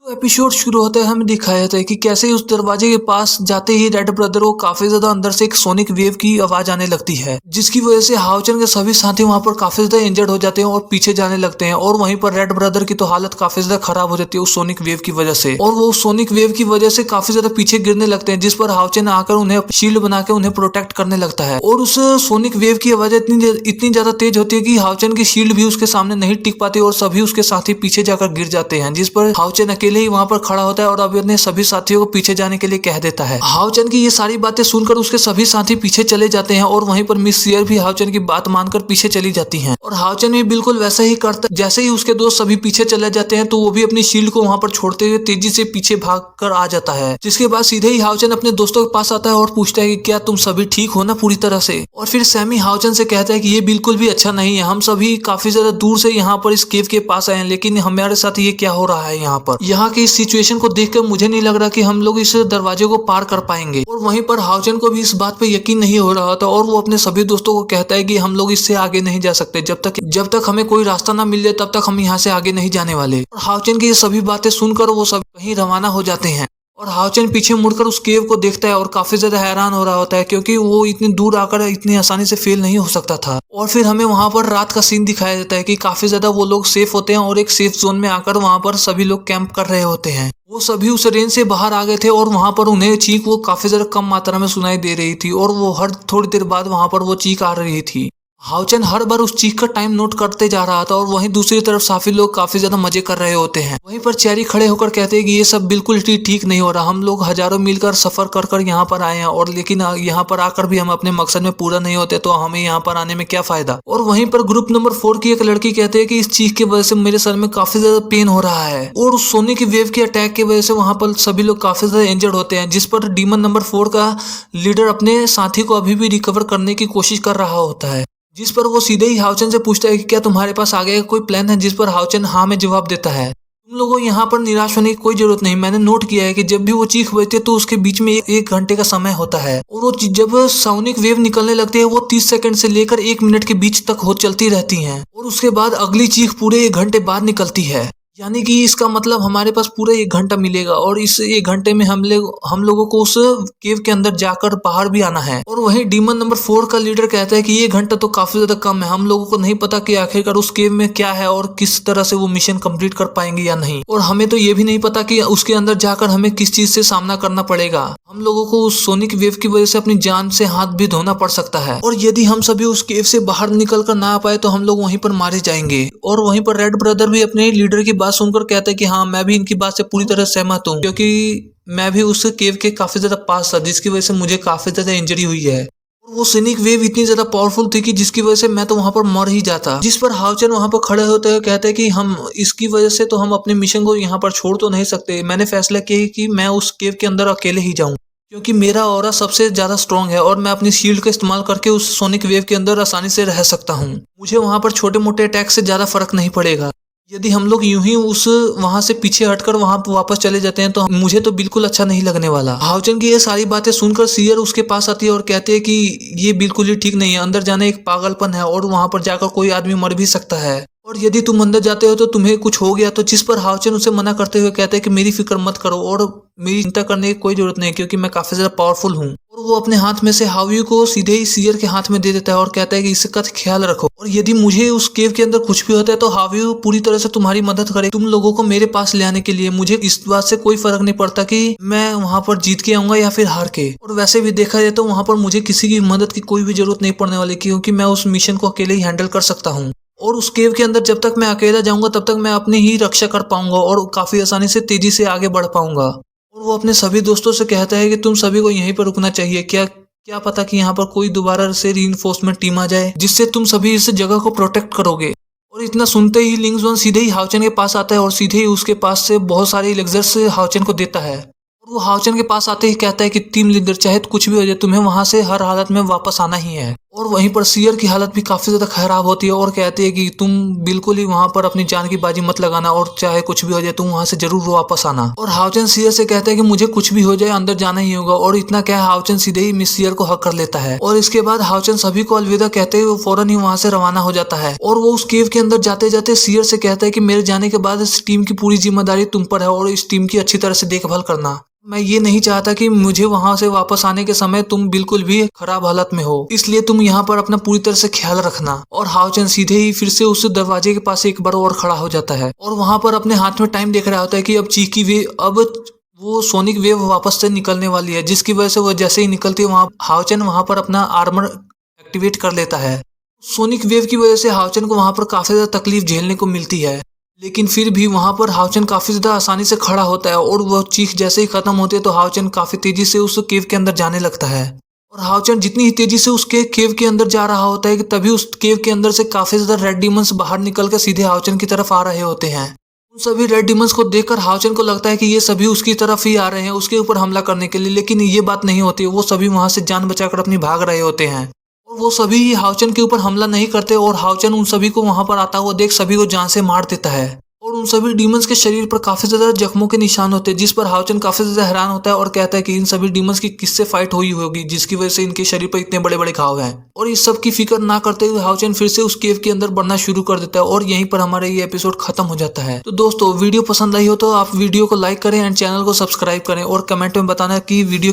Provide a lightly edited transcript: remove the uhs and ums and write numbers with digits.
Episode शुरू होता है, हमें दिखाया जाता है कि कैसे ही उस दरवाजे के पास जाते ही रेड ब्रदर को काफी ज्यादा अंदर से एक सोनिक वेव की आवाज आने लगती है, जिसकी वजह से हाउचन के सभी साथी वहां पर काफी ज्यादा इंजर्ड हो जाते हैं और पीछे जाने लगते हैं। और वहीं पर रेड ब्रदर की तो हालत काफी ज्यादा खराब हो जाती है उस सोनिक वेव की वजह से, और वो सोनिक वेव की वजह से काफी ज्यादा पीछे गिरने लगते हैं, जिस पर हाउचन आकर उन्हें शील्ड बना के उन्हें प्रोटेक्ट करने लगता है। और उस सोनिक वेव की आवाज इतनी ज्यादा तेज होती है कि हाउचन की शील्ड भी उसके सामने नहीं टिक पाती और सभी उसके साथी पीछे जाकर गिर जाते हैं, जिस पर हाउचन अकेले ही वहां पर खड़ा होता है और अब अपने सभी साथियों को पीछे जाने के लिए कह देता है। हाउचन की ये सारी बातें सुनकर उसके सभी साथी पीछे चले जाते हैं और वहीं पर मिस सियर भी हाउचन की बात मानकर पीछे चली जाती हैं। और हाउचन भी बिल्कुल वैसा ही करता है। जैसे ही उसके दोस्त सभी पीछे चले जाते हैं तो वो भी अपनी शील्ड को वहां पर छोड़ते हुए तेजी से पीछे भाग कर आ जाता है, जिसके बाद सीधे ही हाउचन अपने दोस्तों के पास आता है और पूछता है कि क्या तुम सभी ठीक हो ना पूरी तरह से। और फिर सैमी हाउचन से कहता है कि ये बिल्कुल भी अच्छा नहीं है, हम सभी काफी ज्यादा दूर से यहाँ पर इस केव के पास आए हैं, लेकिन हमारे साथ ये क्या हो रहा है यहाँ पर। यहाँ की इस सिचुएशन को देखकर मुझे नहीं लग रहा कि हम लोग इस दरवाजे को पार कर पाएंगे। और वहीं पर हाउचन को भी इस बात पे यकीन नहीं हो रहा था और वो अपने सभी दोस्तों को कहता है कि हम लोग इससे आगे नहीं जा सकते, जब तक हमें कोई रास्ता ना मिल जाए तब तक हम यहाँ से आगे नहीं जाने वाले। और हाउचन की ये सभी बातें सुनकर वो सब कहीं रवाना हो जाते हैं। और हाउचन पीछे मुड़कर उस केव को देखता है और काफी ज्यादा हैरान हो रहा होता है, क्योंकि वो इतनी दूर आकर इतनी आसानी से फेल नहीं हो सकता था। और फिर हमें वहां पर रात का सीन दिखाया जाता है कि काफी ज्यादा वो लोग सेफ होते हैं और एक सेफ जोन में आकर वहां पर सभी लोग कैंप कर रहे होते हैं। वो सभी उस रेंज से बाहर आ गए थे और वहां पर उन्हें चीख वो काफी ज्यादा कम मात्रा में सुनाई दे रही थी और वो हर थोड़ी देर बाद वहां पर वो चीख आ रही थी। हाउचन हर बार उस चीख का टाइम नोट करते जा रहा था और वहीं दूसरी तरफ साफी लोग काफी ज्यादा मजे कर रहे होते हैं। वहीं पर चेरी खड़े होकर कहते हैं कि ये सब बिल्कुल ठीक नहीं हो रहा, हम लोग हजारों मील कर सफर कर कर यहाँ पर आए हैं और लेकिन यहाँ पर आकर भी हम अपने मकसद में पूरा नहीं होते, तो हमें यहाँ पर आने में क्या फायदा। और वहीं पर ग्रुप नंबर 4 की एक लड़की कहते हैं कि इस चीख की वजह से मेरे सर में काफी ज्यादा पेन हो रहा है और उस सोने की वेव के अटैक की वजह से वहां पर सभी लोग काफी ज्यादा इंजर्ड होते हैं, जिस पर डीमन नंबर 4 का लीडर अपने साथी को अभी भी रिकवर करने की कोशिश कर रहा होता है, जिस पर वो सीधे ही हाउचन से पूछता है कि क्या तुम्हारे पास आगे कोई प्लान है, जिस पर हाउचन हाँ में जवाब देता है। तुम लोगों यहाँ पर निराश होने की कोई जरूरत नहीं, मैंने नोट किया है कि जब भी वो चीख बजती है तो उसके बीच में एक घंटे का समय होता है और वो जब सोनिक वेव निकलने लगती है वो 30 सेकंड से लेकर 1 मिनट के बीच तक हो चलती रहती हैं और उसके बाद अगली चीख पूरे 1 घंटे बाद निकलती है। यानी कि इसका मतलब हमारे पास पूरा 1 घंटा मिलेगा और इस 1 घंटे में हम लोगों को उस केव के अंदर जाकर बाहर भी आना है। और वहीं डीमन नंबर 4 का लीडर कहता है कि ये घंटा तो काफी ज्यादा कम है, हम लोगों को नहीं पता कि आखिरकार उस केव में क्या है और किस तरह से वो मिशन कंप्लीट कर पाएंगे या नहीं, और हमें तो ये भी नहीं पता कि उसके अंदर जाकर हमें किस चीज से सामना करना पड़ेगा। हम लोगों को उस सोनिक वेव की वजह से अपनी जान से हाथ भी धोना पड़ सकता है और यदि हम सभी उस केव से बाहर निकल कर ना आ पाए तो हम लोग वहीं पर मारे जाएंगे। और वहीं पर रेड ब्रदर भी अपने लीडर की बात सुनकर कहता है कि हाँ, मैं भी इनकी बात से पूरी तरह सहमत हूँ, क्योंकि मैं भी उस केव के काफी ज्यादा पास था, जिसकी वजह से मुझे काफी ज्यादा इंजरी हुई है और वो सोनिक वेव इतनी ज्यादा पावरफुल थी कि जिसकी वजह से मैं तो वहां पर मर ही जाता। जिस पर हाउचन वहां पर खड़े होते हुए कहते हैं कि हम इसकी वजह से तो हम अपने मिशन को यहाँ पर छोड़ तो नहीं सकते, मैंने फैसला किया कि मैं उस केव के अंदर अकेले ही जाऊं, क्योंकि मेरा ऑरा सबसे ज्यादा स्ट्रांग है और मैं अपनी शील्ड का इस्तेमाल करके उस सोनिक वेव के अंदर आसानी से रह सकता हूँ। मुझे वहां पर छोटे मोटे अटैक से ज्यादा फर्क नहीं पड़ेगा। यदि हम लोग यूं ही उस वहां से पीछे हटकर वहां वापस चले जाते हैं तो मुझे तो बिल्कुल अच्छा नहीं लगने वाला। हाउचन की ये सारी बातें सुनकर सियर उसके पास आती है और कहती है कि ये बिल्कुल ही ठीक नहीं है, अंदर जाना एक पागलपन है और वहां पर जाकर कोई आदमी मर भी सकता है और यदि तुम अंदर जाते हो तो तुम्हें कुछ हो गया तो। जिस पर हाउचन उसे मना करते हुए कहते हैं कि मेरी फिक्र मत करो और मेरी चिंता करने की कोई जरूरत नहीं, क्योंकि मैं काफी ज्यादा पावरफुल हूँ। और वो अपने हाथ में से हावी को सीधे ही सियर के हाथ में दे देता है और कहता है कि इसका ख्याल रखो और यदि मुझे उस केव के अंदर कुछ भी होता है तो हावी पूरी तरह से तुम्हारी मदद करे तुम लोगों को मेरे पास ले आने के लिए। मुझे इस बात से कोई फर्क नहीं पड़ता कि मैं वहां पर जीत के आऊंगा या फिर हार के, और वैसे भी देखा जाए तो वहां पर मुझे किसी की मदद की कोई भी जरूरत नहीं पड़ने वाली, क्योंकि मैं उस मिशन को अकेले ही हैंडल कर सकता हूँ और उस केव के अंदर जब तक मैं अकेला जाऊंगा तब तक मैं अपनी ही रक्षा कर पाऊंगा और काफी आसानी से तेजी से आगे बढ़ पाऊंगा। और वो अपने सभी दोस्तों से कहता है कि तुम सभी को यहीं पर रुकना चाहिए, क्या पता कि यहाँ पर कोई दोबारा से रीइंफोर्समेंट टीम आ जाए जिससे तुम सभी इस जगह को प्रोटेक्ट करोगे। और इतना सुनते ही लिंग्स वन सीधे ही हाउचन के पास आता है और सीधे ही उसके पास से बहुत सारे इलेक्सर्स हाउचन को देता है और वो हाउचन के पास आते ही कहता है कि टीम लीडर चाहे कुछ भी हो जाए तुम्हें वहां से हर हालत में वापस आना ही है। और वहीं पर सियर की हालत भी काफी ज्यादा खराब होती है और कहती है कि तुम बिल्कुल ही वहां पर अपनी जान की बाजी मत लगाना और चाहे कुछ भी हो जाए तुम वहां से जरूर वापस आना। और हाउचेन सियर से कहता है कि मुझे कुछ भी हो जाए अंदर जाना ही होगा। और इतना क्या है, हाउचेन सीधे ही मिस सियर को हक कर लेता है और इसके बाद हाउचेन सभी को अलविदा कहते हुए फौरन ही वहां से रवाना हो जाता है। और वो उस केव के अंदर जाते जाते सियर से कहता है कि मेरे जाने के बाद इस टीम की पूरी जिम्मेदारी तुम पर है और इस टीम की अच्छी तरह से देखभाल करना। मैं ये नहीं चाहता कि मुझे वहां से वापस आने के समय तुम बिल्कुल भी खराब हालत में हो, इसलिए तुम यहाँ पर अपना पूरी तरह से ख्याल रखना। और हाउचेन सीधे ही फिर से उस दरवाजे के पास एक बार और खड़ा हो जाता है और वहां पर अपने हाथ में टाइम देख रहा होता है कि अब चीकी वे अब वो सोनिक वेव वापस से निकलने वाली है, जिसकी वजह से वो जैसे ही निकलती है वहां हाउचेन वहां पर अपना आर्मर एक्टिवेट कर लेता है। सोनिक वेव की वजह से हाउचेन को वहां पर काफी ज्यादा तकलीफ झेलने को मिलती है, लेकिन फिर भी वहां पर हाउचेन काफी ज्यादा आसानी से खड़ा होता है और वह चीख जैसे ही खत्म होती है तो हाउचेन काफी तेजी से उस केव के अंदर जाने लगता है। और हाउचेन जितनी ही तेजी से उसके केव के अंदर जा रहा होता है कि तभी उस केव के अंदर से काफी ज्यादा रेड डीमंस बाहर निकल कर सीधे हाउचेन की तरफ आ रहे होते हैं। उन सभी रेड डीमंस को देखकर हाउचेन को लगता है कि ये सभी उसकी तरफ ही आ रहे हैं उसके ऊपर हमला करने के लिए, लेकिन ये बात नहीं होती। वो सभी वहां से जान बचाकर अपनी भाग रहे होते हैं और वो सभी ही हाउचेन के ऊपर हमला नहीं करते और हाउचेन उन सभी को वहां पर आता हुआ देख सभी को जान से मार देता है। और उन सभी डीमंस के शरीर पर काफी ज्यादा जख्मों के निशान होते हैं, जिस पर हाउचेन काफी ज्यादा हैरान होता है और कहता है कि इन सभी डीमंस की किससे फाइट हुई होगी जिसकी वजह से इनके शरीर पर इतने बड़े बड़े घाव हैं। और इस सब की फिक्र ना करते हुए हाउचेन फिर से उस केव के अंदर बढ़ना शुरू कर देता है और यहीं पर हमारा ये एपिसोड खत्म हो जाता है। तो दोस्तों वीडियो पसंद आई हो तो आप वीडियो को लाइक करें एंड चैनल को सब्सक्राइब करें और कमेंट में बताना कि वीडियो